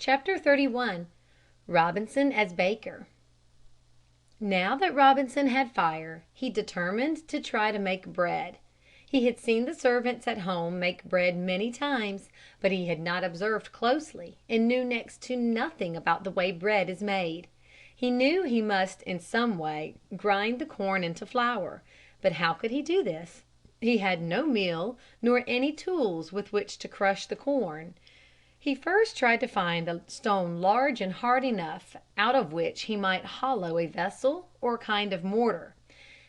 Chapter 31. Robinson as Baker. Now that Robinson had fire, he determined to try to make bread. He had seen the servants at home make bread many times, but he had not observed closely and knew next to nothing about the way bread is made. He knew he must in some way grind the corn into flour, but how could he do this? He had no mill nor any tools with which to crush the corn. He first tried to find a stone large and hard enough out of which he might hollow a vessel or kind of mortar.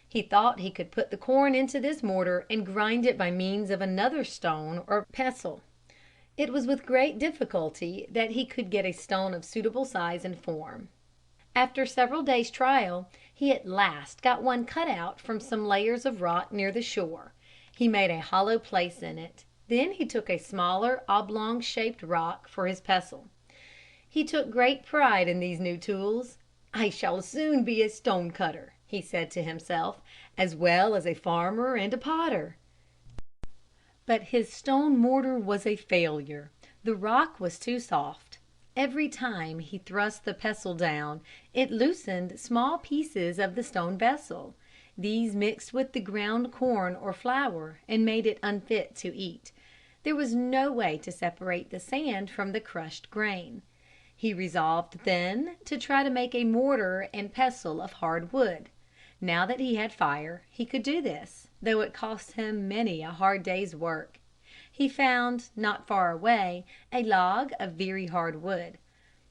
He thought he could put the corn into this mortar and grind it by means of another stone or pestle. It was with great difficulty that he could get a stone of suitable size and form. After several days' trial, he at last got one cut out from some layers of rock near the shore. He made a hollow place in it. Then he took a smaller oblong-shaped rock for his pestle. He took great pride in these new tools. "I shall soon be a stone cutter," he said to himself, "as well as a farmer and a potter." But his stone mortar was a failure. The rock was too soft. Every time he thrust the pestle down, it loosened small pieces of the stone vessel. These mixed with the ground corn or flour and made it unfit to eat. There was no way to separate the sand from the crushed grain. He resolved then to try to make a mortar and pestle of hard wood. Now that he had fire, he could do this, though it cost him many a hard day's work. He found, not far away, a log of very hard wood.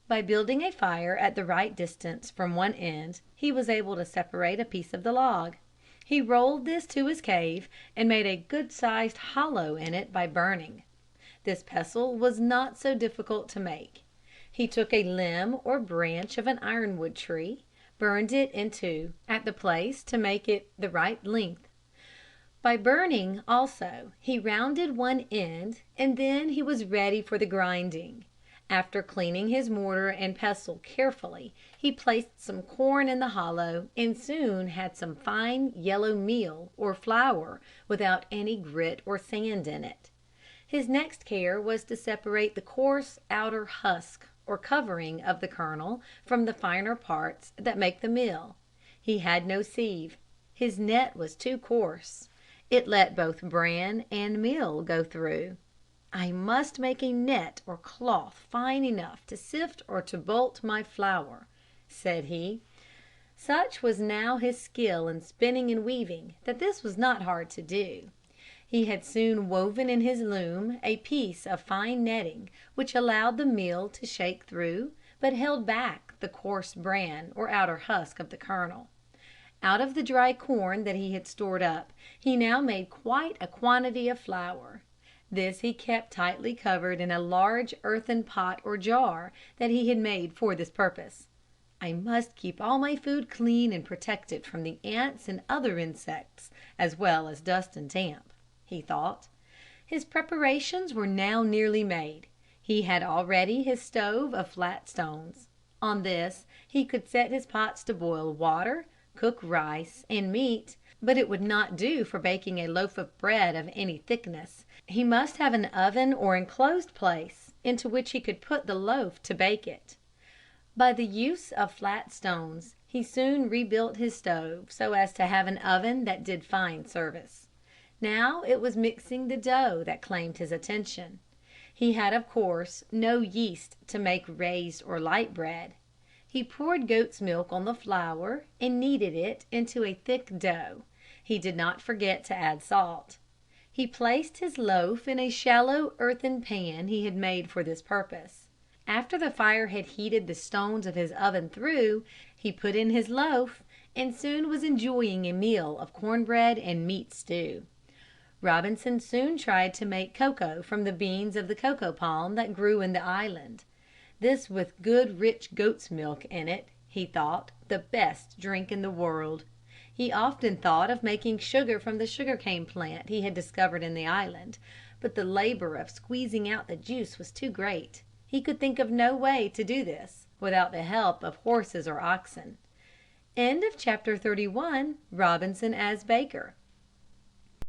By building a fire at the right distance from one end, he was able to separate a piece of the log. He rolled this to his cave and made a good-sized hollow in it by burning. This pestle was not so difficult to make. He took a limb or branch of an ironwood tree, burned it in two at the place to make it the right length. By burning, also, he rounded one end and then he was ready for the grinding. After cleaning his mortar and pestle carefully, he placed some corn in the hollow and soon had some fine yellow meal or flour without any grit or sand in it. His next care was to separate the coarse outer husk or covering of the kernel from the finer parts that make the meal. He had no sieve. His net was too coarse. It let both bran and meal go through. "I must make a net or cloth fine enough to sift or to bolt my flour," said he. Such was now his skill in spinning and weaving that this was not hard to do. He had soon woven in his loom a piece of fine netting which allowed the meal to shake through, but held back the coarse bran or outer husk of the kernel. Out of the dry corn that he had stored up, he now made quite a quantity of flour. This he kept tightly covered in a large earthen pot or jar that he had made for this purpose. "I must keep all my food clean and protected from the ants and other insects, as well as dust and damp," he thought. His preparations were now nearly made. He had already his stove of flat stones. On this he could set his pots to boil water, cook rice and meat, but it would not do for baking a loaf of bread of any thickness. He must have an oven or enclosed place into which he could put the loaf to bake it. By the use of flat stones he soon rebuilt his stove so as to have an oven that did fine service. Now it was mixing the dough that claimed his attention. He had, of course, no yeast to make raised or light bread. He poured goat's milk on the flour and kneaded it into a thick dough. He did not forget to add salt. He placed his loaf in a shallow earthen pan he had made for this purpose. After the fire had heated the stones of his oven through, he put in his loaf and soon was enjoying a meal of cornbread and meat stew. Robinson soon tried to make cocoa from the beans of the cocoa palm that grew in the island. This with good rich goat's milk in it, he thought, the best drink in the world. He often thought of making sugar from the sugarcane plant he had discovered in the island, but the labor of squeezing out the juice was too great. He could think of no way to do this without the help of horses or oxen. Chapter 32. Robinson as Baker.